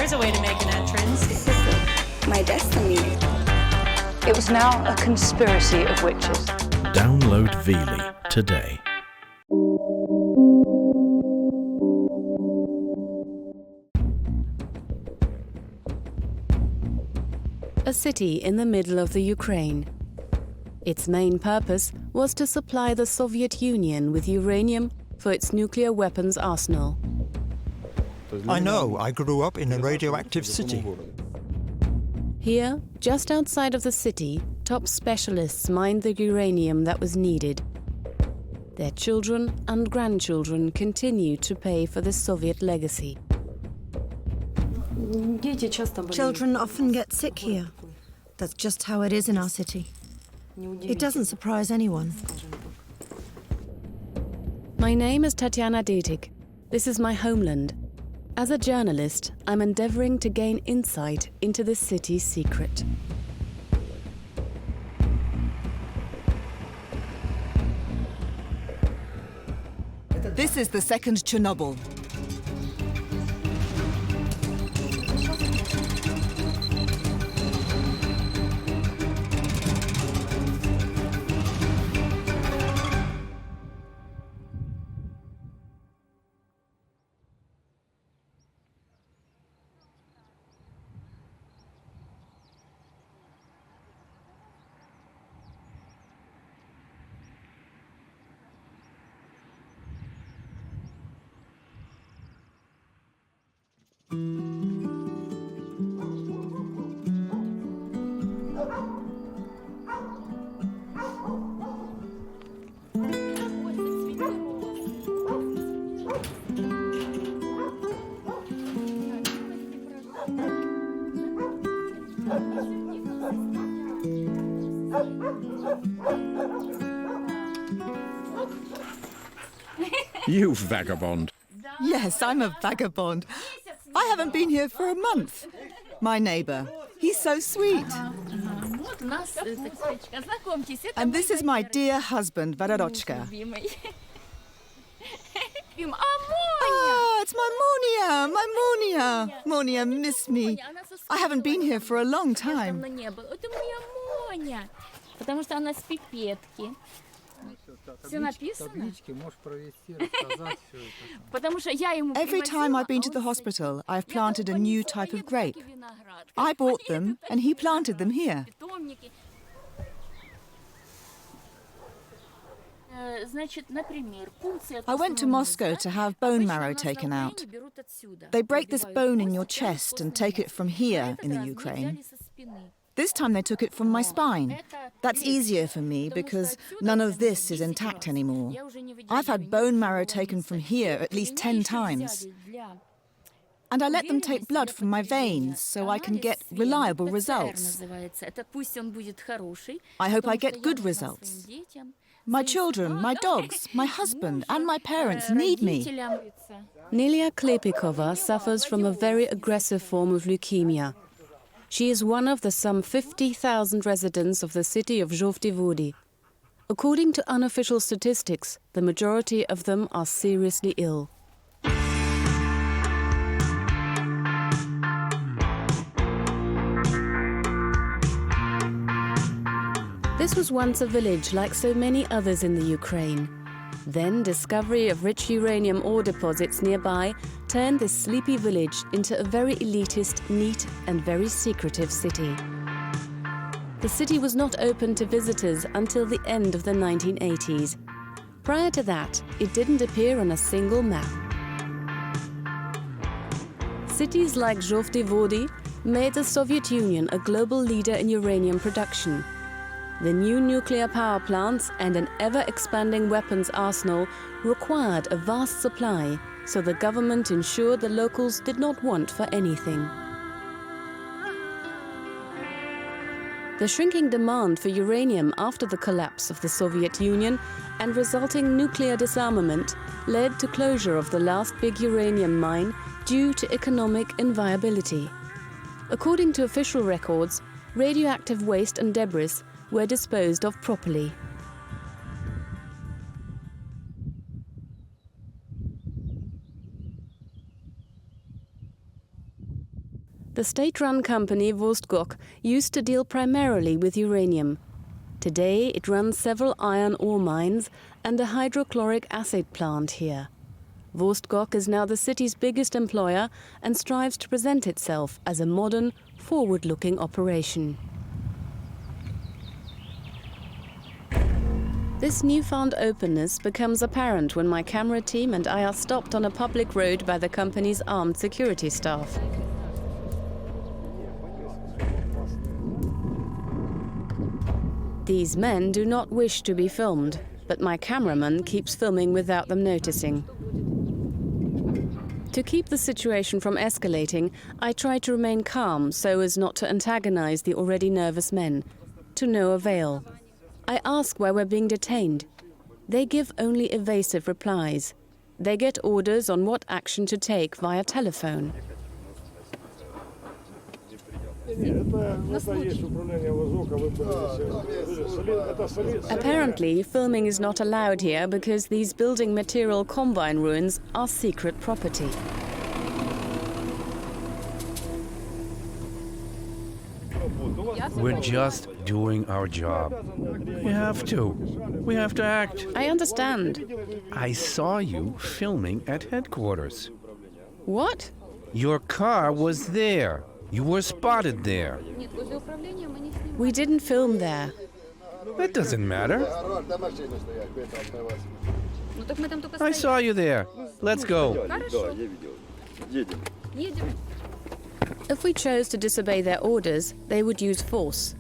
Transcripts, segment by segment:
there's a way to make an entrance. This is my destiny. It was now a conspiracy of witches. Download Veely today. A city in the middle of the Ukraine. Its main purpose was to supply the Soviet Union with uranium for its nuclear weapons arsenal. I know, I grew up in a radioactive city. Here, just outside of the city, top specialists mined the uranium that was needed. Their children and grandchildren continue to pay for the Soviet legacy. Children often get sick here. That's just how it is in our city. It doesn't surprise anyone. My name is Tatiana Detik. This is my homeland. As a journalist, I'm endeavoring to gain insight into the city's secret. This is the second Chernobyl. You vagabond. Yes, I'm a vagabond. I haven't been here for a month. My neighbour, he's so sweet. And this is my dear husband, Radioactive. Ah, it's my Monia. Monia missed me. I haven't been here for a long time. Every time I've been to the hospital, I've planted a new type of grape. I bought them, and he planted them here. I went to Moscow to have bone marrow taken out. They break this bone in your chest and take it from here in the Ukraine. This time they took it from my spine. That's easier for me because none of this is intact anymore. I've had bone marrow taken from here at least 10 times. And I let them take blood from my veins so I can get reliable results. I hope I get good results. My children, my dogs, my husband and my parents need me. Nelia Klepikova suffers from a very aggressive form of leukemia. She is one of the some 50,000 residents of the city of Zhovty Vody. According to unofficial statistics, the majority of them are seriously ill. This was once a village like so many others in the Ukraine. Then discovery of rich uranium ore deposits nearby turned this sleepy village into a very elitist, neat and very secretive city. The city was not open to visitors until the end of the 1980s. Prior to that, it didn't appear on a single map. Cities like Zhovty Vody made the Soviet Union a global leader in uranium production. The new nuclear power plants and an ever-expanding weapons arsenal required a vast supply, so the government ensured the locals did not want for anything. The shrinking demand for uranium after the collapse of the Soviet Union and resulting nuclear disarmament led to closure of the last big uranium mine due to economic inviability. According to official records, radioactive waste and debris were disposed of properly. The state-run company Vostok used to deal primarily with uranium. Today it runs several iron ore mines and a hydrochloric acid plant here. Vostok is now the city's biggest employer and strives to present itself as a modern, forward-looking operation. This newfound openness becomes apparent when my camera team and I are stopped on a public road by the company's armed security staff. These men do not wish to be filmed, but my cameraman keeps filming without them noticing. To keep the situation from escalating, I try to remain calm so as not to antagonize the already nervous men. To no avail. I ask why we're being detained. They give only evasive replies. They get orders on what action to take via telephone. Apparently, filming is not allowed here because these building material combine ruins are secret property. We're just doing our job. We have to. We have to act. I understand. I saw you filming at headquarters. What? Your car was there. You were spotted there. We didn't film there. That doesn't matter. I saw you there. Let's go. If we chose to disobey their orders, they would use force.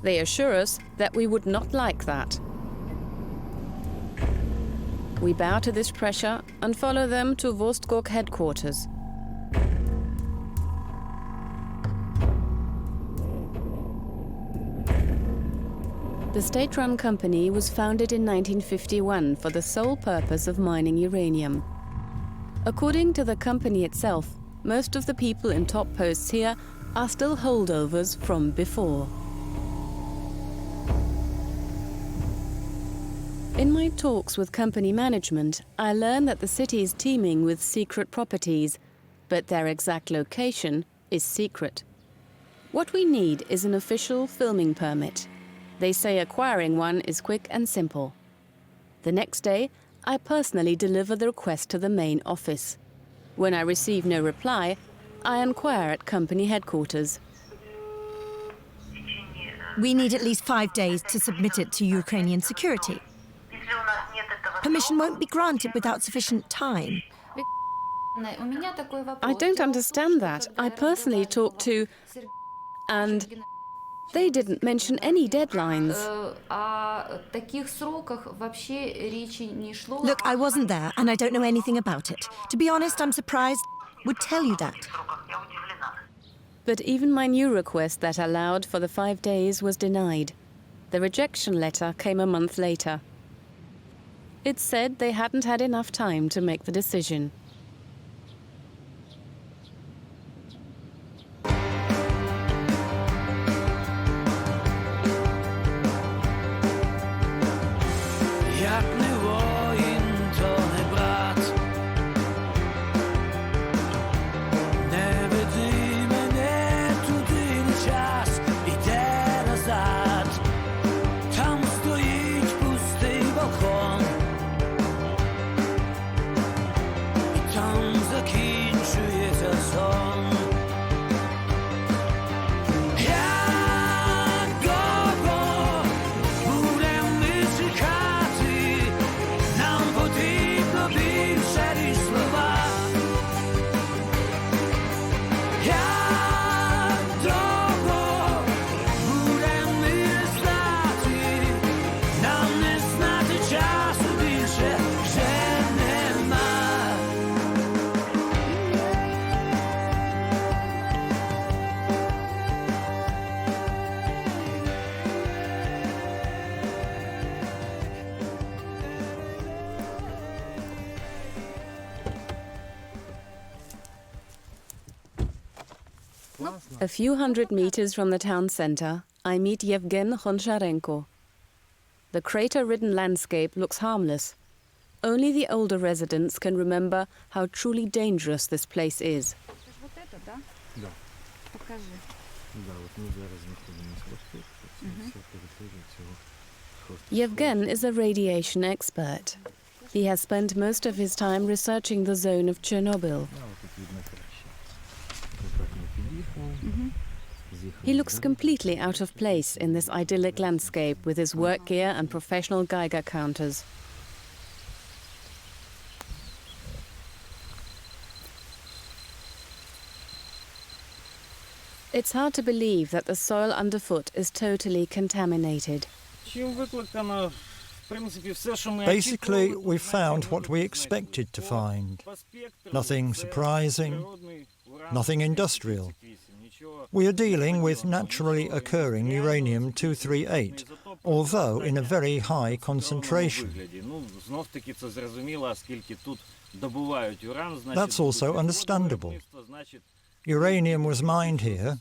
They assure us that we would not like that. We bow to this pressure and follow them to Vostok headquarters. The state-run company was founded in 1951 for the sole purpose of mining uranium. According to the company itself, most of the people in top posts here are still holdovers from before. In my talks with company management, I learn that the city is teeming with secret properties, but their exact location is secret. What we need is an official filming permit. They say acquiring one is quick and simple. The next day, I personally deliver the request to the main office. When I receive no reply, I inquire at company headquarters. We need at least 5 days to submit it to Ukrainian security. Permission won't be granted without sufficient time. I don't understand that. I personally talked to... and they didn't mention any deadlines. Look, I wasn't there and I don't know anything about it. To be honest, I'm surprised would tell you that. But even my new request that allowed for the 5 days was denied. The rejection letter came a month later. It said they hadn't had enough time to make the decision. A few hundred meters from the town center, I meet Yevgen Honcharенko. The crater-ridden landscape looks harmless. Only the older residents can remember how truly dangerous this place is. Yevgen is a radiation expert. He has spent most of his time researching the zone of Chernobyl. He looks completely out of place in this idyllic landscape with his work gear and professional Geiger counters. It's hard to believe that the soil underfoot is totally contaminated. Basically, we found what we expected to find. Nothing surprising, nothing industrial. We are dealing with naturally occurring uranium-238, although in a very high concentration. That's also understandable. Uranium was mined here,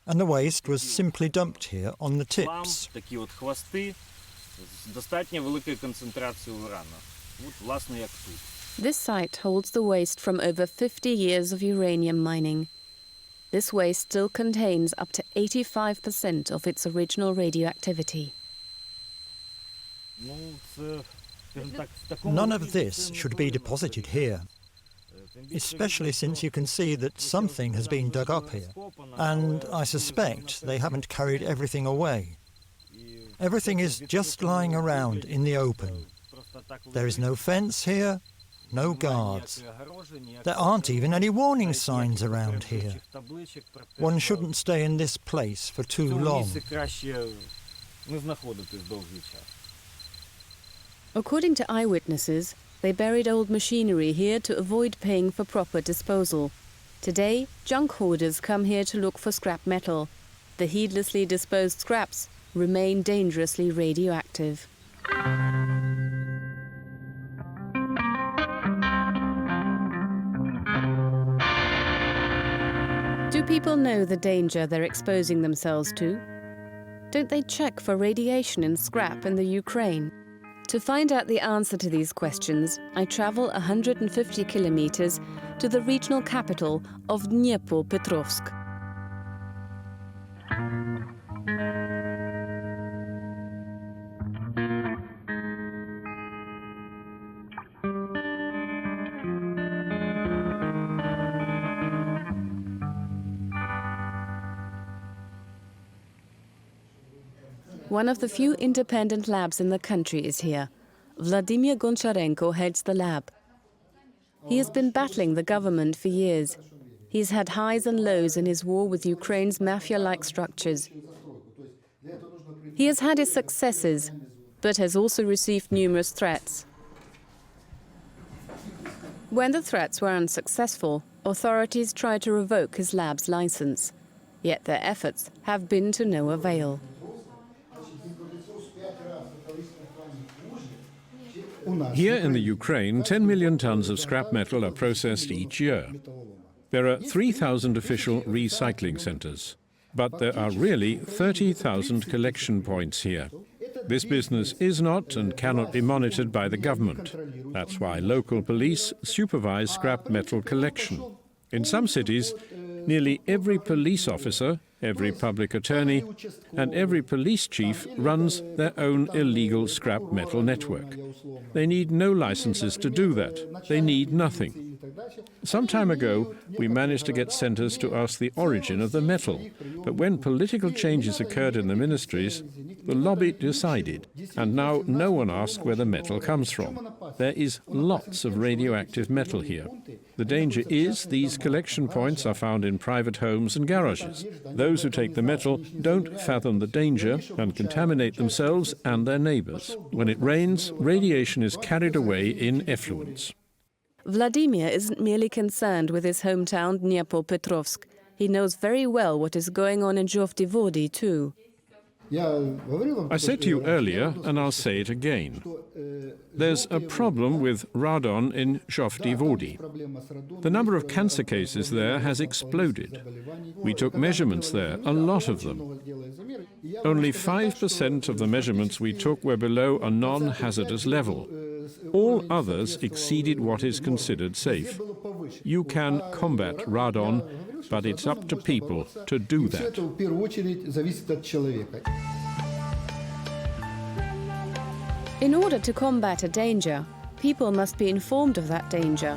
and the waste was simply dumped here on the tips. This site holds the waste from over 50 years of uranium mining. This waste still contains up to 85% of its original radioactivity. None of this should be deposited here, especially since you can see that something has been dug up here, and I suspect they haven't carried everything away. Everything is just lying around in the open. There is no fence here, no guards. There aren't even any warning signs around here. One shouldn't stay in this place for too long. According to eyewitnesses, they buried old machinery here to avoid paying for proper disposal. Today, junk hoarders come here to look for scrap metal. The heedlessly disposed scraps remain dangerously radioactive. Do people know the danger they're exposing themselves to? Don't they check for radiation in scrap in the Ukraine? To find out the answer to these questions, I travel 150 kilometers to the regional capital of Dnipropetrovsk. One of the few independent labs in the country is here. Vladimir Goncharenko heads the lab. He has been battling the government for years. He's had highs and lows in his war with Ukraine's mafia-like structures. He has had his successes, but has also received numerous threats. When the threats were unsuccessful, authorities tried to revoke his lab's license. Yet their efforts have been to no avail. Here in the Ukraine, 10 million tons of scrap metal are processed each year. There are 3,000 official recycling centers, but there are really 30,000 collection points here. This business is not and cannot be monitored by the government. That's why local police supervise scrap metal collection. In some cities, nearly every police officer, every public attorney, and every police chief runs their own illegal scrap metal network. They need no licenses to do that. They need nothing. Some time ago, we managed to get centers to ask the origin of the metal, but when political changes occurred in the ministries, the lobby decided, and now no one asks where the metal comes from. There is lots of radioactive metal here. The danger is these collection points are found in private homes and garages. Those who take the metal don't fathom the danger and contaminate themselves and their neighbors. When it rains, radiation is carried away in effluents. Vladimir isn't merely concerned with his hometown Dnipropetrovsk. He knows very well what is going on in Zhovtivody too. I said to you earlier, and I'll say it again. There's a problem with radon in Zhovtivody. The number of cancer cases there has exploded. We took measurements there, a lot of them. Only 5% of the measurements we took were below a non-hazardous level. All others exceeded what is considered safe. You can combat radon but it's up to people to do that. In order to combat a danger, people must be informed of that danger.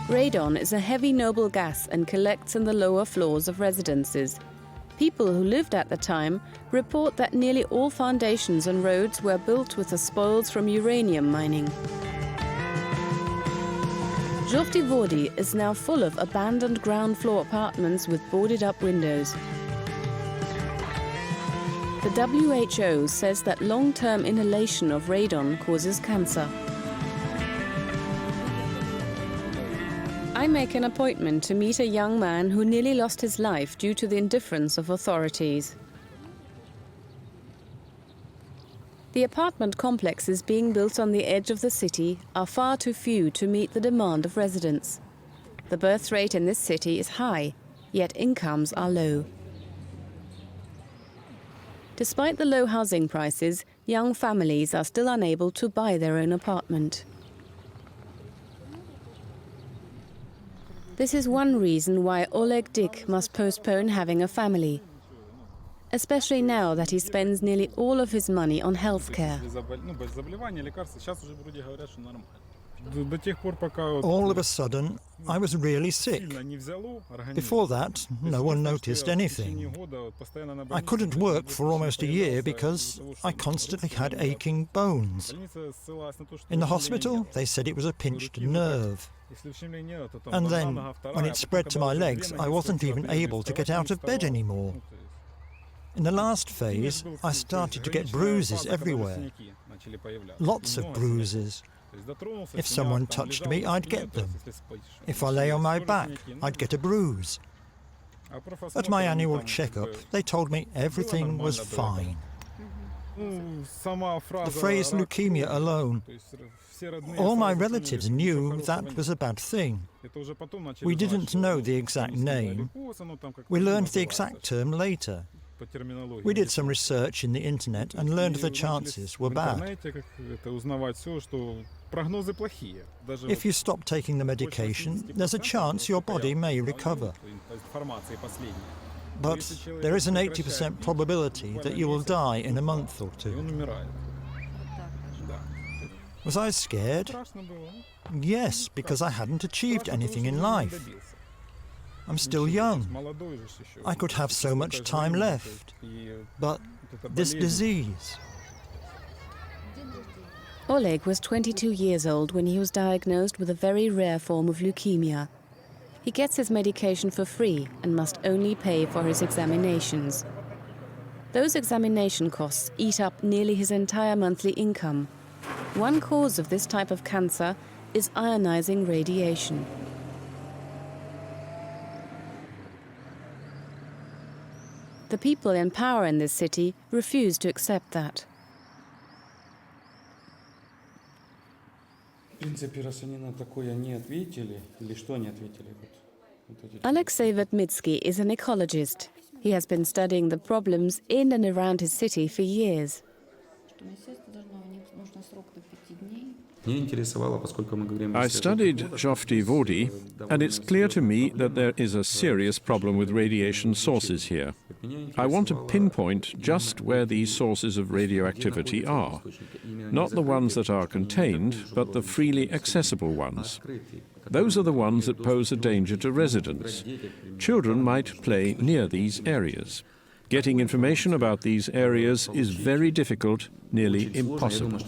Radon is a heavy noble gas and collects in the lower floors of residences. People who lived at the time report that nearly all foundations and roads were built with the spoils from uranium mining. Zhovty Vody is now full of abandoned ground floor apartments with boarded up windows. The WHO says that long-term inhalation of radon causes cancer. I make an appointment to meet a young man who nearly lost his life due to the indifference of authorities. The apartment complexes being built on the edge of the city are far too few to meet the demand of residents. The birth rate in this city is high, yet incomes are low. Despite the low housing prices, young families are still unable to buy their own apartment. This is one reason why Oleg Dyk must postpone having a family, especially now that he spends nearly all of his money on healthcare. All of a sudden, I was really sick. Before that, no one noticed anything. I couldn't work for almost a year because I constantly had aching bones. In the hospital, they said it was a pinched nerve. And then, when it spread to my legs, I wasn't even able to get out of bed anymore. In the last phase, I started to get bruises everywhere. Lots of bruises. If someone touched me, I'd get them. If I lay on my back, I'd get a bruise. At my annual checkup, they told me everything was fine. The phrase leukemia alone, all my relatives knew that was a bad thing. We didn't know the exact name. We learned the exact term later. We did some research in the internet and learned the chances were bad. If you stop taking the medication, there's a chance your body may recover. But there is an 80% probability that you will die in a month or two. Was I scared? Yes, because I hadn't achieved anything in life. I'm still young. I could have so much time left. But this disease... Oleg was 22 years old when he was diagnosed with a very rare form of leukemia. He gets his medication for free and must only pay for his examinations. Those examination costs eat up nearly his entire monthly income. One cause of this type of cancer is ionizing radiation. The people in power in this city refuse to accept that. Alexei Vatmitsky is an ecologist. He has been studying the problems in and around his city for years. I studied Zhovty Vody, and it's clear to me that there is a serious problem with radiation sources here. I want to pinpoint just where these sources of radioactivity are. Not the ones that are contained, but the freely accessible ones. Those are the ones that pose a danger to residents. Children might play near these areas. Getting information about these areas is very difficult, nearly impossible.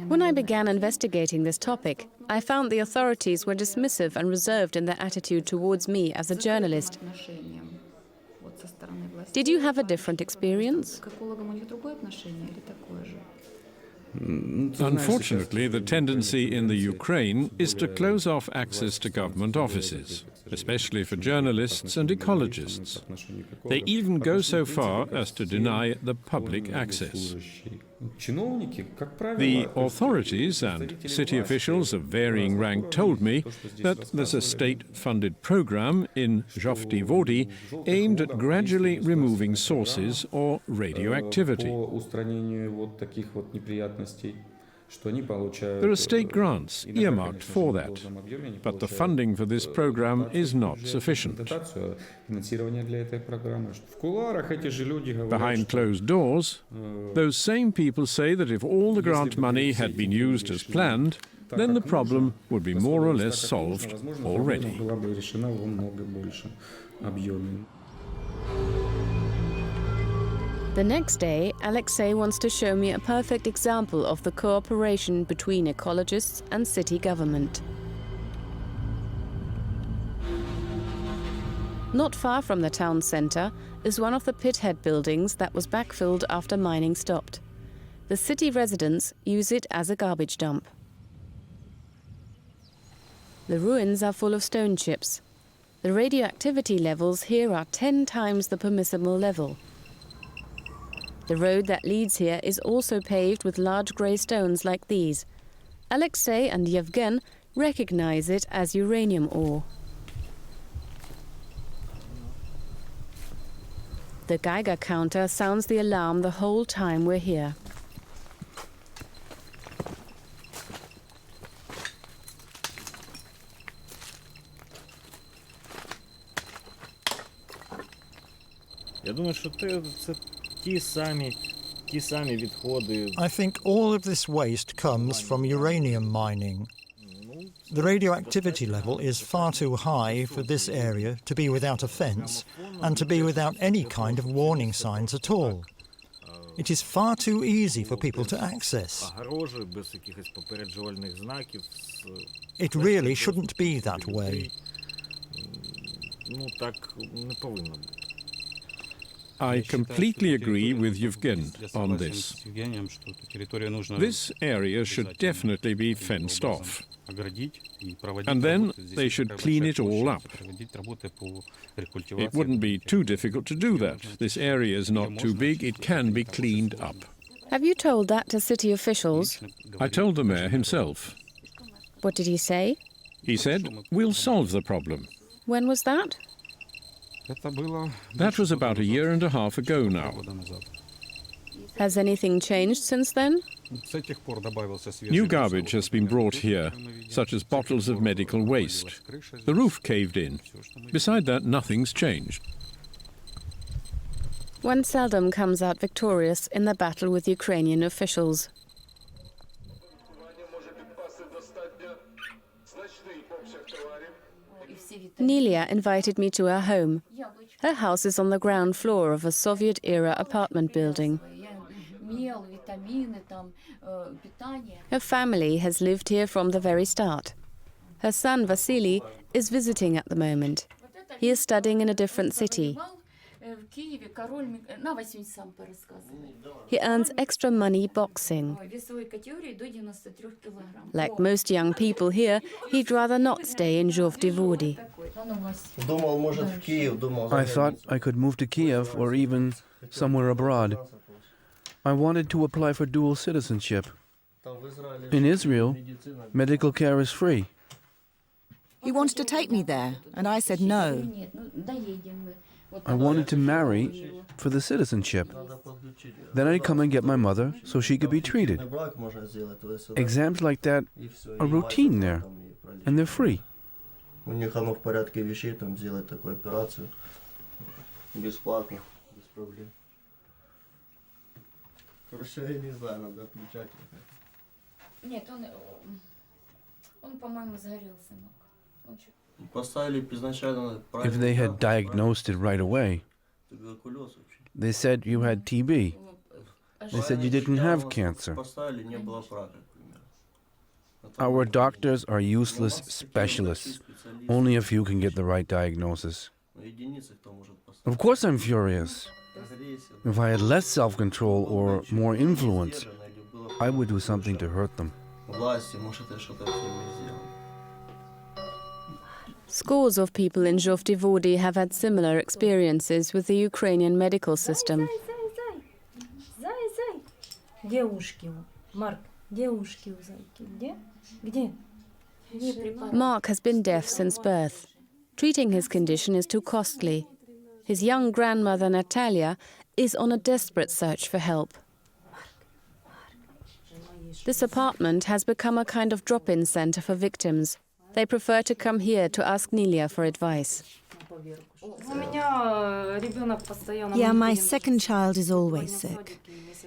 When I began investigating this topic, I found the authorities were dismissive and reserved in their attitude towards me as a journalist. Did you have a different experience? Unfortunately, the tendency in the Ukraine is to close off access to government offices, especially for journalists and ecologists. They even go so far as to deny the public access. The authorities and city officials of varying rank told me that there's a state-funded program in Zhovty Vody aimed at gradually removing sources or radioactivity. There are state grants earmarked for that, but the funding for this program is not sufficient. Behind closed doors, those same people say that if all the grant money had been used as planned, then the problem would be more or less solved already. The next day, Alexei wants to show me a perfect example of the cooperation between ecologists and city government. Not far from the town centre is one of the pithead buildings that was backfilled after mining stopped. The city residents use it as a garbage dump. The ruins are full of stone chips. The radioactivity levels here are 10 times the permissible level. The road that leads here is also paved with large grey stones like these. Alexei and Yevgen recognize it as uranium ore. The Geiger counter sounds the alarm the whole time we're here. I think all of this waste comes from uranium mining. The radioactivity level is far too high for this area to be without a fence and to be without any kind of warning signs at all. It is far too easy for people to access. It really shouldn't be that way. I completely agree with Yevgen on this. This area should definitely be fenced off. And then they should clean it all up. It wouldn't be too difficult to do that. This area is not too big, it can be cleaned up. Have you told that to city officials? I told the mayor himself. What did he say? He said, we'll solve the problem. When was that? That was about 1.5 years ago now. Has anything changed since then? New garbage has been brought here, such as bottles of medical waste. The roof caved in. Beside that, nothing's changed. One seldom comes out victorious in the battle with Ukrainian officials. Nelia invited me to her home. Her house is on the ground floor of a Soviet-era apartment building. Her family has lived here from the very start. Her son Vasily is visiting at the moment. He is studying in a different city. He earns extra money boxing. Like most young people here, he'd rather not stay in Zhovdy-Vody. I thought I could move to Kiev or even somewhere abroad. I wanted to apply for dual citizenship. In Israel, medical care is free. He wanted to take me there, and I said no. I wanted to marry for the citizenship. Then I'd come and get my mother so she could be treated. Exams like that are routine there, and they're free. If they had diagnosed it right away, they said you had TB. They said you didn't have cancer. Our doctors are useless specialists. Only a few can get the right diagnosis. Of course I'm furious. If I had less self-control or more influence, I would do something to hurt them. Scores of people in Zhovdy-Vody have had similar experiences with the Ukrainian medical system. Mark has been deaf since birth. Treating his condition is too costly. His young grandmother Natalia is on a desperate search for help. This apartment has become a kind of drop-in center for victims. They prefer to come here to ask Nelia for advice. Yeah, my second child is always sick.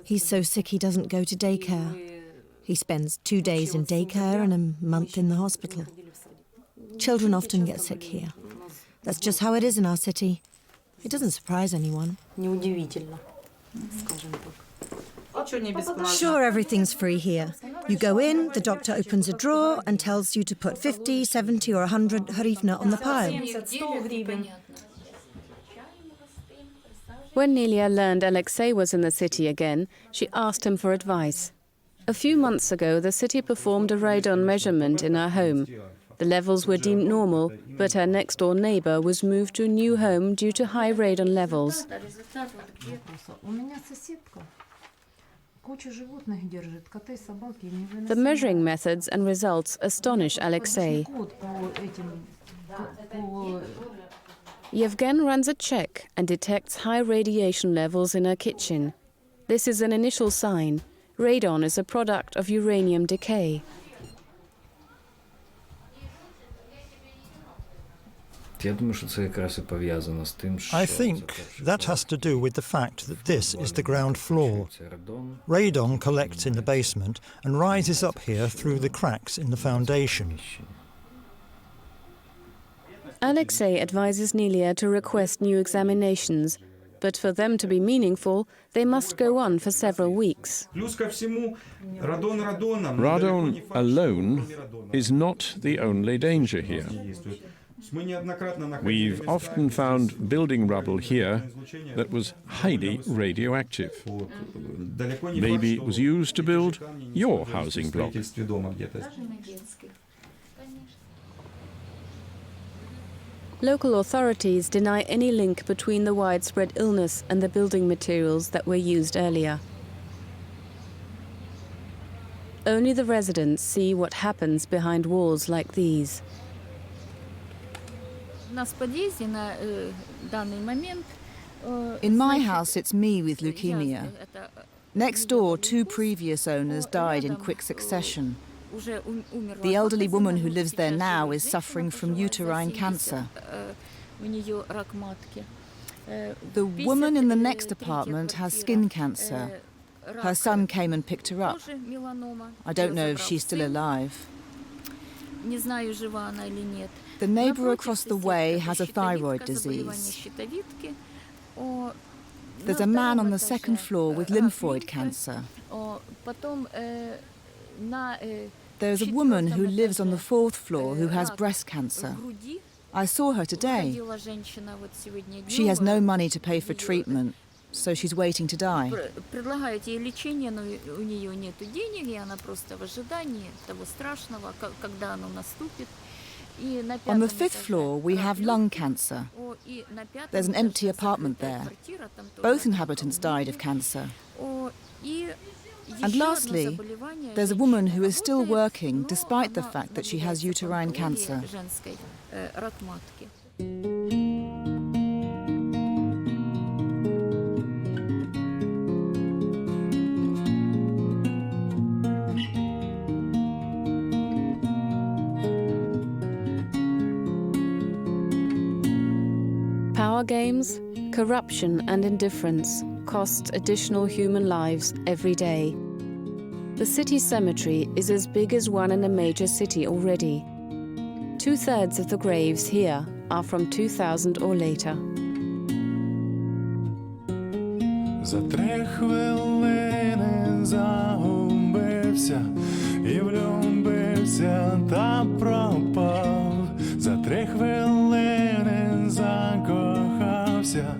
He's so sick he doesn't go to daycare. He spends 2 days in daycare and a month in the hospital. Children often get sick here. That's just how it is in our city. It doesn't surprise anyone. Sure, everything's free here. You go in, the doctor opens a drawer and tells you to put 50, 70 or 100 hryvnia on the pile. When Nelia learned Alexei was in the city again, she asked him for advice. A few months ago, the city performed a radon measurement in her home. The levels were deemed normal, but her next-door neighbor was moved to a new home due to high radon levels. The measuring methods and results astonish Alexei. Yevgen runs a check and detects high radiation levels in her kitchen. This is an initial sign. Radon is a product of uranium decay. I think that has to do with the fact that this is the ground floor. Radon collects in the basement and rises up here through the cracks in the foundation. Alexei advises Nelia to request new examinations, but for them to be meaningful, they must go on for several weeks. Radon alone is not the only danger here. We've often found building rubble here that was highly radioactive. Maybe it was used to build your housing block. Local authorities deny any link between the widespread illness and the building materials that were used earlier. Only the residents see what happens behind walls like these. In my house, it's me with leukemia. Next door, 2 previous owners died in quick succession. The elderly woman who lives there now is suffering from uterine cancer. The woman in the next apartment has skin cancer. Her son came and picked her up. I don't know if she's still alive. The neighbor across the way has a thyroid disease. There's a man on the second floor with lymphoid cancer. There's a woman who lives on the 4th floor who has breast cancer. I saw her today. She has no money to pay for treatment, so she's waiting to die. On the 5th floor, we have lung cancer. There's an empty apartment there. Both inhabitants died of cancer. And lastly, there's a woman who is still working despite the fact that she has uterine cancer. Power games, corruption and indifference cost additional human lives every day. The city cemetery is as big as one in a major city already. 2/3 of the graves here are from 2000 or later. За 3 хвилини загубився і влюбився та пропав. За 3 хвилини закохався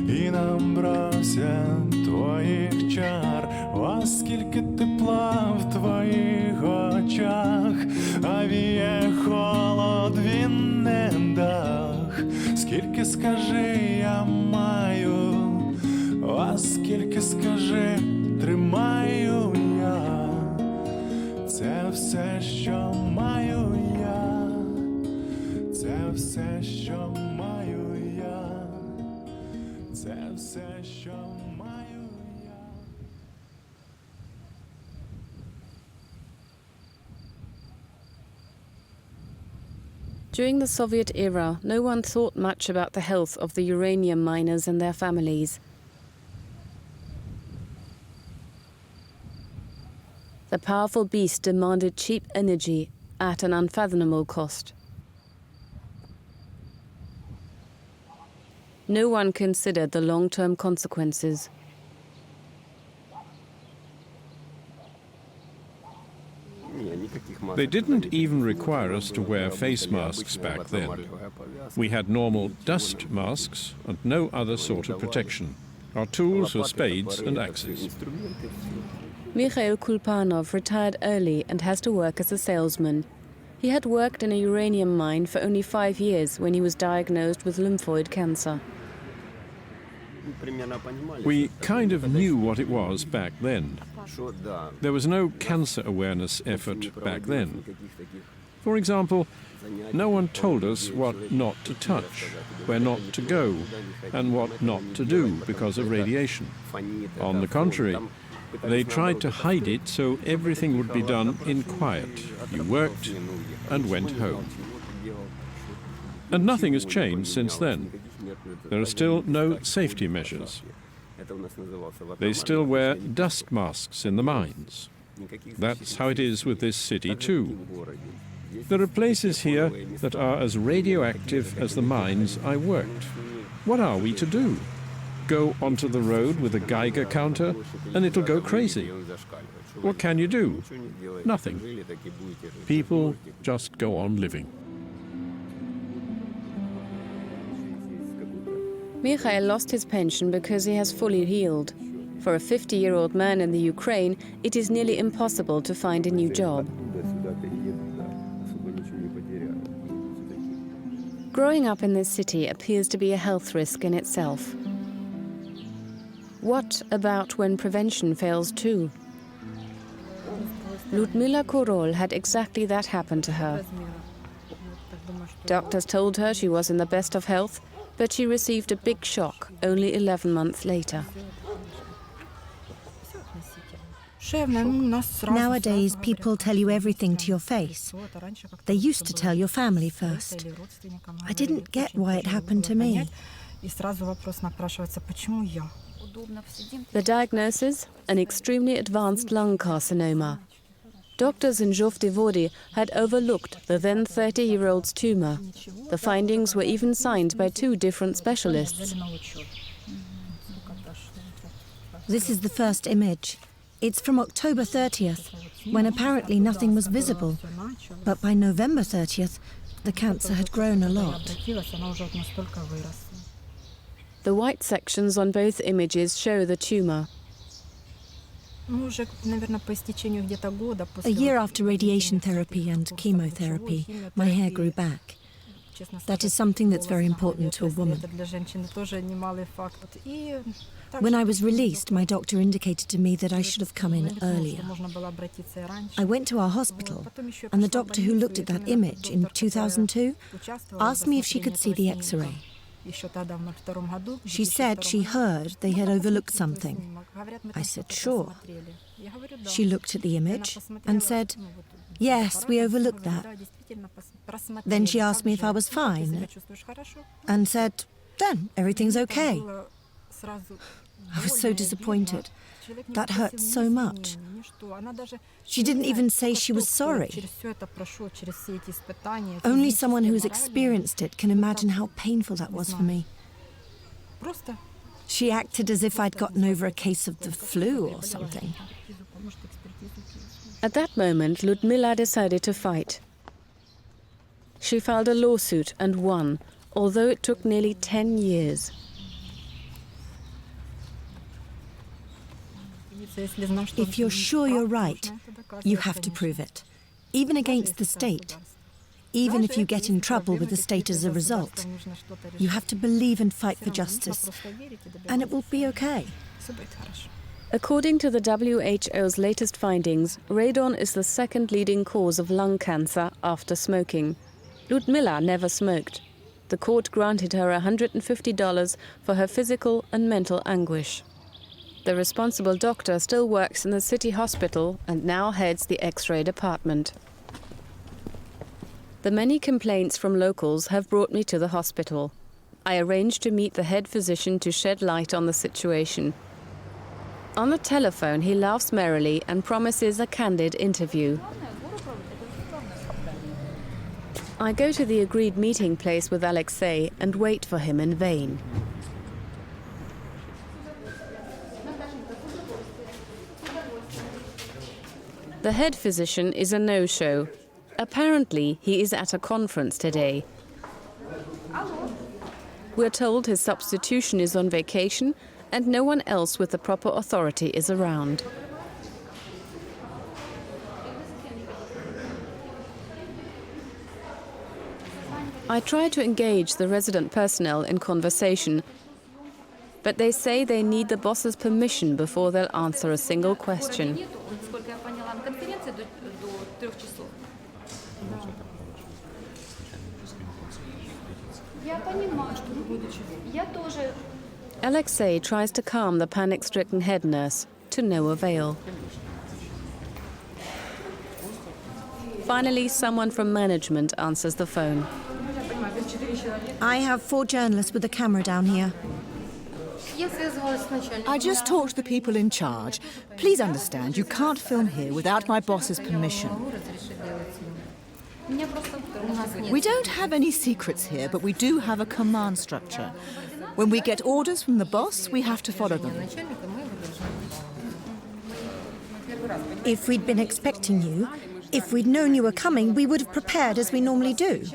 і набрався твоїх чар. О, скільки тепла в твоїх очах, а віє холод, він не дах. Скільки, скажи, я маю, о, скільки, скажи, тримаю я. Це все, що маю я. Це все, що маю я. Це все, що маю я. During the Soviet era, no one thought much about the health of the uranium miners and their families. The powerful beast demanded cheap energy at an unfathomable cost. No one considered the long-term consequences. They didn't even require us to wear face masks back then. We had normal dust masks and no other sort of protection. Our tools were spades and axes. Mikhail Kulpanov retired early and has to work as a salesman. He had worked in a uranium mine for only 5 years when he was diagnosed with lymphoid cancer. We kind of knew what it was back then. There was no cancer awareness effort back then. For example, no one told us what not to touch, where not to go, and what not to do because of radiation. On the contrary, they tried to hide it so everything would be done in quiet. You worked and went home. And nothing has changed since then. There are still no safety measures. They still wear dust masks in the mines. That's how it is with this city too. There are places here that are as radioactive as the mines I worked. What are we to do? Go onto the road with a Geiger counter and it'll go crazy. What can you do? Nothing. People just go on living. Mikhail lost his pension because he has fully healed. For a 50-year-old man in the Ukraine, it is nearly impossible to find a new job. Growing up in this city appears to be a health risk in itself. What about when prevention fails too? Ludmila Korol had exactly that happen to her. Doctors told her she was in the best of health, but she received a big shock only 11 months later. Nowadays, people tell you everything to your face. They used to tell your family first. I didn't get why it happened to me. The diagnosis? An extremely advanced lung carcinoma. Doctors in Zhovdivody had overlooked the then 30-year-old's tumor. The findings were even signed by 2 different specialists. This is the first image. It's from October 30th, when apparently nothing was visible. But by November 30th, the cancer had grown a lot. The white sections on both images show the tumor. A year after radiation therapy and chemotherapy, my hair grew back. That is something that's very important to a woman. When I was released, my doctor indicated to me that I should have come in earlier. I went to our hospital, and the doctor who looked at that image in 2002 asked me if she could see the X-ray. She said she heard they had overlooked something. I said, sure. She looked at the image and said, yes, we overlooked that. Then she asked me if I was fine and said, then everything's okay. I was so disappointed. That hurt so much. She didn't even say she was sorry. Only someone who's experienced it can imagine how painful that was for me. She acted as if I'd gotten over a case of the flu or something. At that moment, Ludmila decided to fight. She filed a lawsuit and won, although it took nearly 10 years. If you're sure you're right, you have to prove it, even against the state. Even if you get in trouble with the state as a result, you have to believe and fight for justice, and it will be okay. According to the WHO's latest findings, radon is the second leading cause of lung cancer after smoking. Ludmila never smoked. The court granted her $150 for her physical and mental anguish. The responsible doctor still works in the city hospital and now heads the X-ray department. The many complaints from locals have brought me to the hospital. I arranged to meet the head physician to shed light on the situation. On the telephone, he laughs merrily and promises a candid interview. I go to the agreed meeting place with Alexei and wait for him in vain. The head physician is a no-show. Apparently, he is at a conference today. We're told his substitution is on vacation and no one else with the proper authority is around. I try to engage the resident personnel in conversation, but they say they need the boss's permission before they'll answer a single question. Alexei tries to calm the panic-stricken head nurse, to no avail. Finally, someone from management answers the phone. I have 4 journalists with a camera down here. I just talked to the people in charge. Please understand, you can't film here without my boss's permission. We don't have any secrets here, but we do have a command structure. When we get orders from the boss, we have to follow them. If we'd been expecting you, if we'd known you were coming, we would have prepared as we normally do.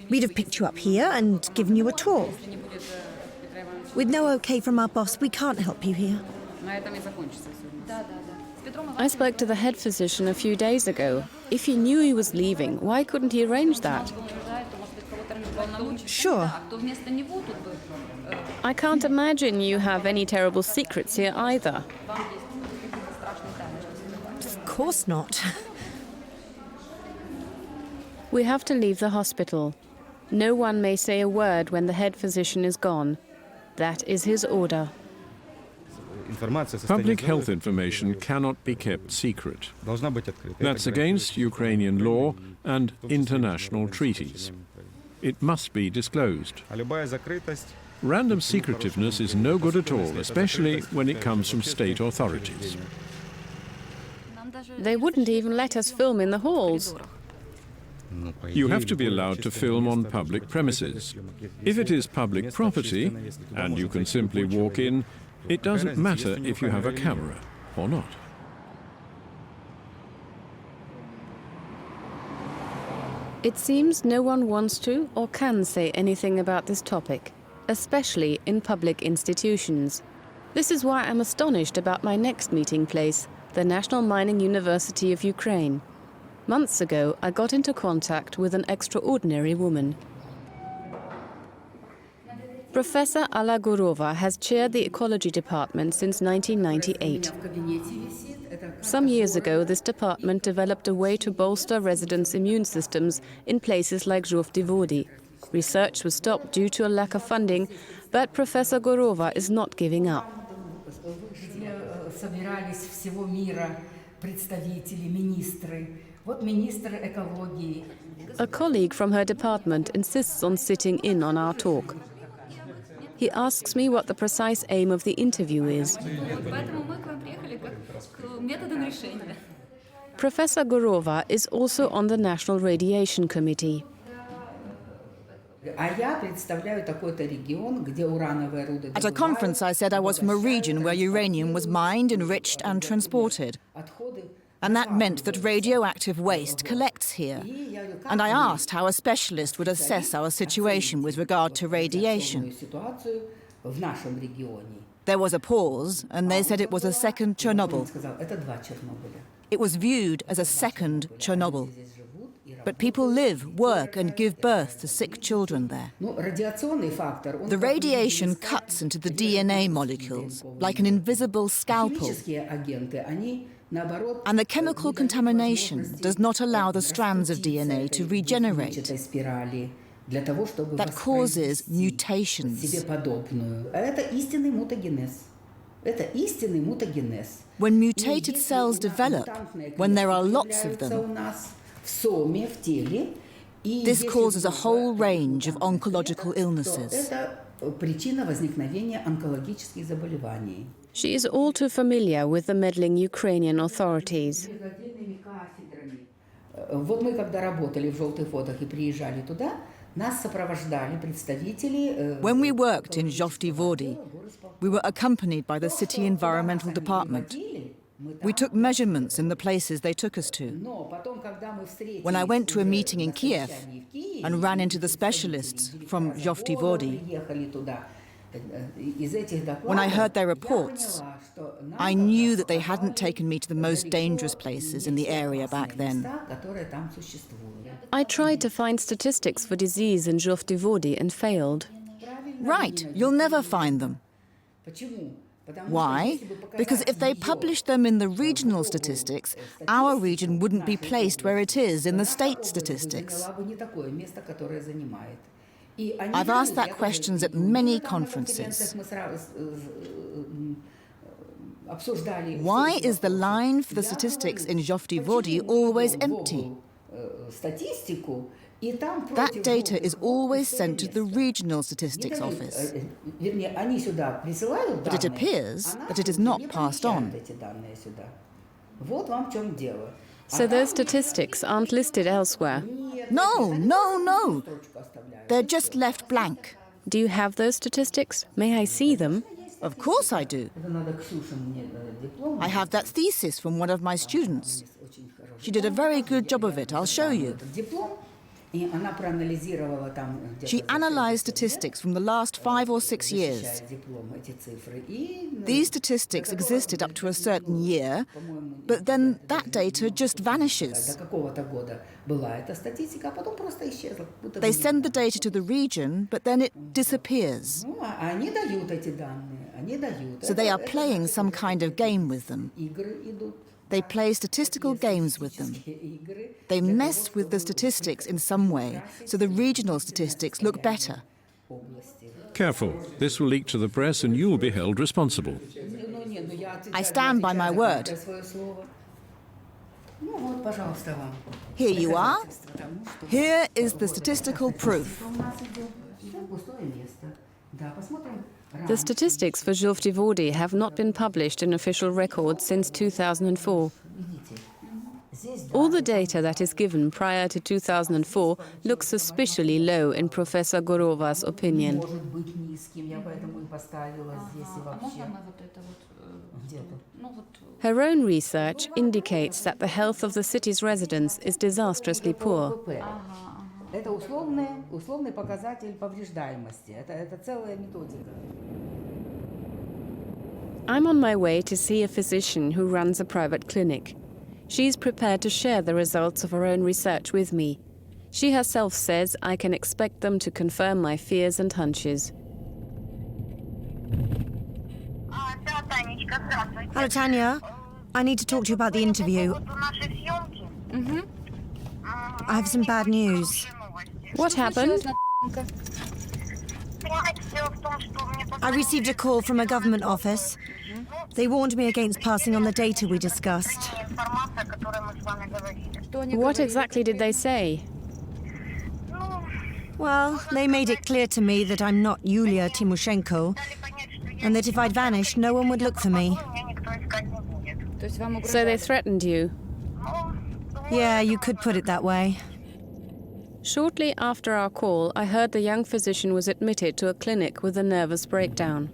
We'd have picked you up here and given you a tour. With no okay from our boss, we can't help you here. I spoke to the head physician a few days ago. If he knew he was leaving, why couldn't he arrange that? Sure. I can't imagine you have any terrible secrets here either. Of course not. We have to leave the hospital. No one may say a word when the head physician is gone. That is his order. Public health information cannot be kept secret. That's against Ukrainian law and international treaties. It must be disclosed. Random secretiveness is no good at all, especially when it comes from state authorities. They wouldn't even let us film in the halls. You have to be allowed to film on public premises. If it is public property, and you can simply walk in, it doesn't matter if you have a camera or not. It seems no one wants to or can say anything about this topic, especially in public institutions. This is why I'm astonished about my next meeting place, the National Mining University of Ukraine. Months ago, I got into contact with an extraordinary woman. Professor Alla Gurova has chaired the ecology department since 1998. Some years ago, this department developed a way to bolster residents' immune systems in places like Zhovtivodi. Research was stopped due to a lack of funding, but Professor Gurova is not giving up. A colleague from her department insists on sitting in on our talk. He asks me what the precise aim of the interview is. Professor Gurova is also on the National Radiation Committee. At a conference, I said I was from a region where uranium was mined, enriched and transported. And that meant that radioactive waste collects here. And I asked how a specialist would assess our situation with regard to radiation. There was a pause, and they said it was a second Chernobyl. It was viewed as a second Chernobyl. But people live, work and give birth to sick children there. The radiation cuts into the DNA molecules like an invisible scalpel. And the chemical contamination does not allow the strands of DNA to regenerate. That causes mutations. When mutated cells develop, when there are lots of them, This causes a whole range of oncological illnesses. She is all too familiar with the meddling Ukrainian authorities. When we worked in Zhovti-Vody, we were accompanied by the city environmental department. We took measurements in the places they took us to. When I went to a meeting in Kiev and ran into the specialists from Zhovti-Vody, when I heard their reports, I knew that they hadn't taken me to the most dangerous places in the area back then. I tried to find statistics for disease in Zhovti-Vody and failed. Right, you'll never find them. Why? Because if they published them in the regional statistics, our region wouldn't be placed where it is in the state statistics. I've asked that question at many conferences. Why is the line for the statistics in Zhovti-Vody always empty? That data is always sent to the regional statistics office. But it appears that it is not passed on. So those statistics aren't listed elsewhere? No. They're just left blank. Do you have those statistics? May I see them? Of course I do. I have that thesis from one of my students. She did a very good job of it, I'll show you. She analysed statistics from the last 5 or 6 years. These statistics existed up to a certain year, but then that data just vanishes. They send the data to the region, but then it disappears. So they are playing some kind of game with them. They play statistical games with them. They mess with the statistics in some way, so the regional statistics look better. Careful, this will leak to the press and you'll be held responsible. I stand by my word. Here you are. Here is the statistical proof. The statistics for Zhovti-Vody have not been published in official records since 2004. All the data that is given prior to 2004 looks suspiciously low in Professor Gorova's opinion. Her own research indicates that the health of the city's residents is disastrously poor. Это условный показатель повреждаемости. Это целая методика. I'm on my way to see a physician who runs a private clinic. She's prepared to share the results of her own research with me. She herself says I can expect them to confirm my fears and hunches. Hello, Tanya. I need to talk to you about the interview. I have some bad news. What happened? I received a call from a government office. They warned me against passing on the data we discussed. What exactly did they say? Well, they made it clear to me that I'm not Yulia Tymoshenko, and that if I'd vanished, no one would look for me. So they threatened you? Yeah, you could put it that way. Shortly after our call, I heard the young physician was admitted to a clinic with a nervous breakdown.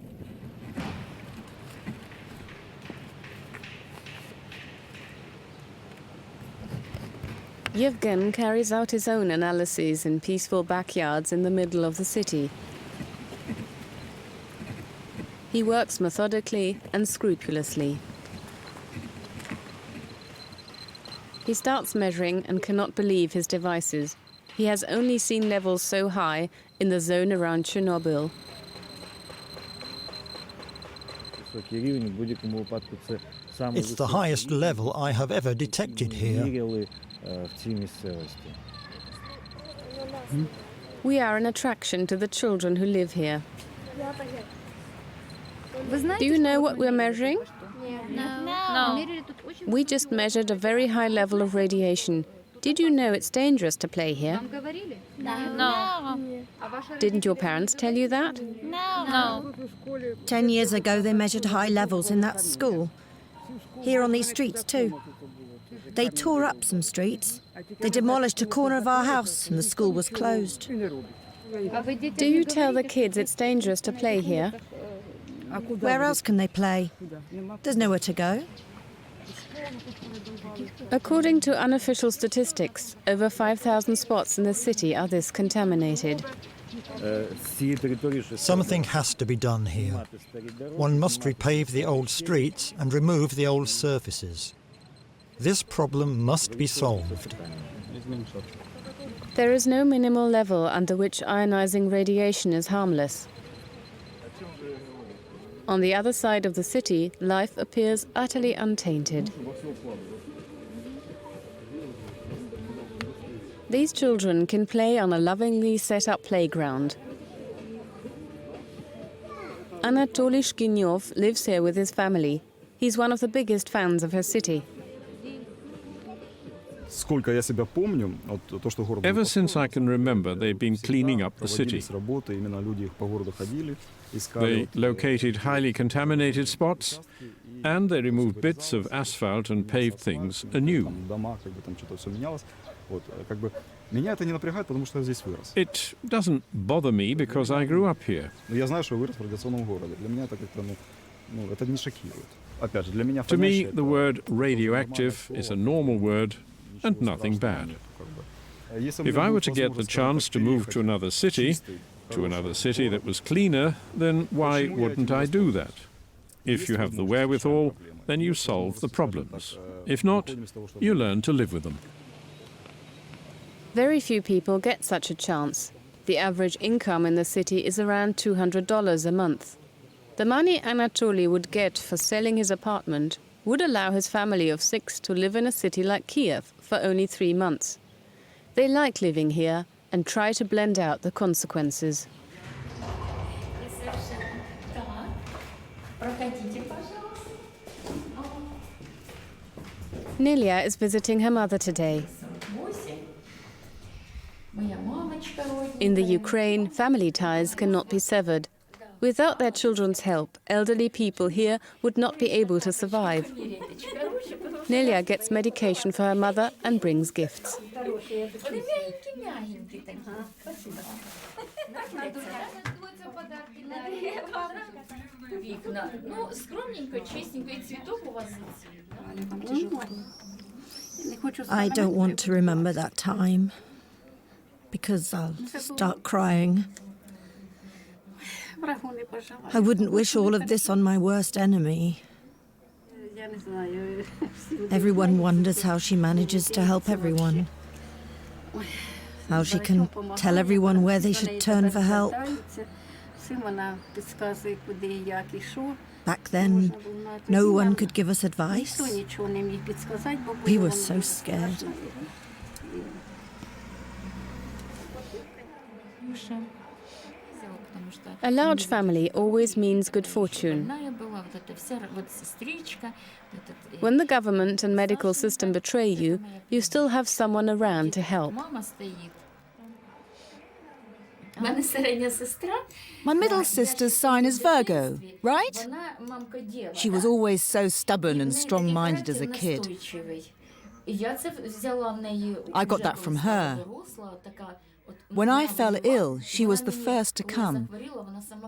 Yevgen carries out his own analyses in peaceful backyards in the middle of the city. He works methodically and scrupulously. He starts measuring and cannot believe his devices. He has only seen levels so high in the zone around Chernobyl. It's the highest level I have ever detected here. We are an attraction to the children who live here. Do you know what we're measuring? No. We just measured a very high level of radiation. Did you know it's dangerous to play here? No. Didn't your parents tell you that? No. 10 years ago, they measured high levels in that school. Here on these streets, too. They tore up some streets. They demolished a corner of our house, and the school was closed. Do you tell the kids it's dangerous to play here? Where else can they play? There's nowhere to go. According to unofficial statistics, over 5,000 spots in the city are this contaminated. Something has to be done here. One must repave the old streets and remove the old surfaces. This problem must be solved. There is no minimal level under which ionizing radiation is harmless. On the other side of the city, life appears utterly untainted. These children can play on a lovingly set-up playground. Anatoly Shkinyov lives here with his family. He's one of the biggest fans of her city. Ever since I can remember, they've been cleaning up the city. They located highly contaminated spots, and they removed bits of asphalt and paved things anew. It doesn't bother me because I grew up here. To me, the word radioactive is a normal word and nothing bad. If I were to get the chance to move to another city that was cleaner, then why wouldn't I do that? If you have the wherewithal, then you solve the problems. If not, you learn to live with them. Very few people get such a chance. The average income in the city is around $200 a month. The money Anatoly would get for selling his apartment would allow his family of 6 to live in a city like Kiev for only 3 months. They like living here and try to blend out the consequences. Nelia is visiting her mother today. In the Ukraine, family ties cannot be severed. Without their children's help, elderly people here would not be able to survive. Nelia gets medication for her mother and brings gifts. I don't want to remember that time, because I'll start crying. I wouldn't wish all of this on my worst enemy. Everyone wonders how she manages to help everyone. How she can tell everyone where they should turn for help. Back then, no one could give us advice. We were so scared. A large family always means good fortune. When the government and medical system betray you, you still have someone around to help. My middle sister's sign is Virgo, right? She was always so stubborn and strong-minded as a kid. I got that from her. When I fell ill, she was the first to come,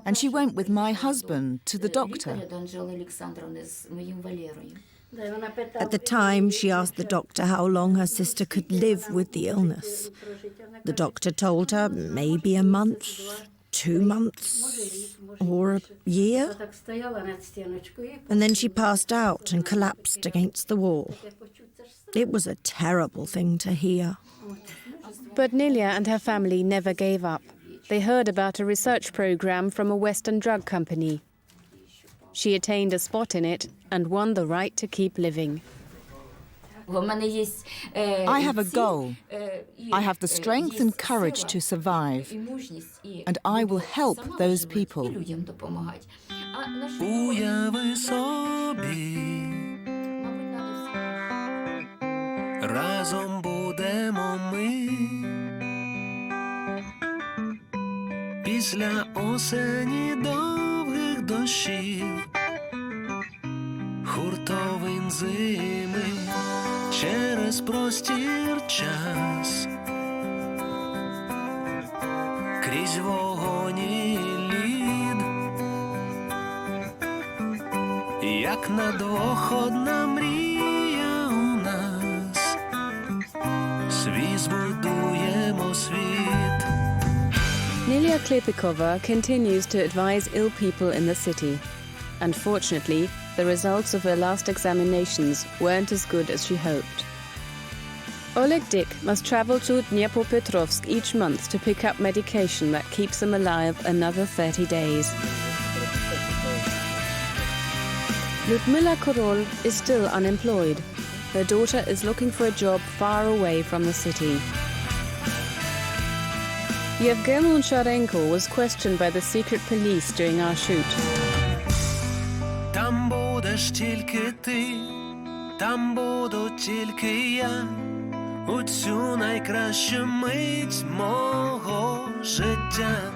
and she went with my husband to the doctor. At the time, she asked the doctor how long her sister could live with the illness. The doctor told her maybe a month, 2 months, or a year. And then she passed out and collapsed against the wall. It was a terrible thing to hear. But Nelia and her family never gave up. They heard about a research program from a Western drug company. She attained a spot in it and won the right to keep living. I have a goal. I have the strength and courage to survive, and I will help those people. Уяви собі, разом будем живемо ми. Після осені довгих дощів, хуртовин зими, через простір час, крізь вогонь і лід, як на двох одна мрія у нас, свій збудуємо світ. Nelia Klepikova continues to advise ill people in the city. Unfortunately, the results of her last examinations weren't as good as she hoped. Oleg Dyk must travel to Dnipropetrovsk each month to pick up medication that keeps him alive another 30 days. Lyudmila Korol is still unemployed. Her daughter is looking for a job far away from the city. Yevgen Uncharenko was questioned by the secret police during our shoot. Там будеш тільки ти, там буду тільки я, у цю найкращу мить мого життя.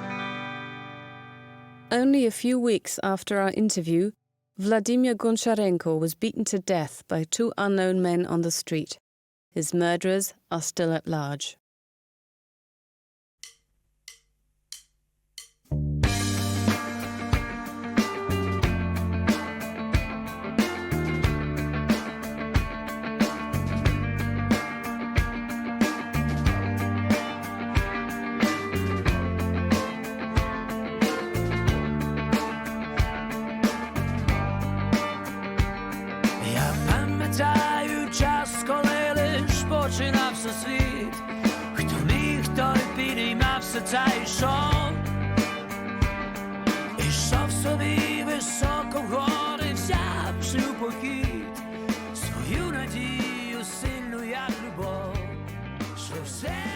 Only a few weeks after our interview, Vladimir Goncharenko was beaten to death by two unknown men on the street. His murderers are still at large. Починався світ, хто міг, той підіймався та йшов. Ішов собі високо вгори, взявши у похід свою надію сильну, як любов, що все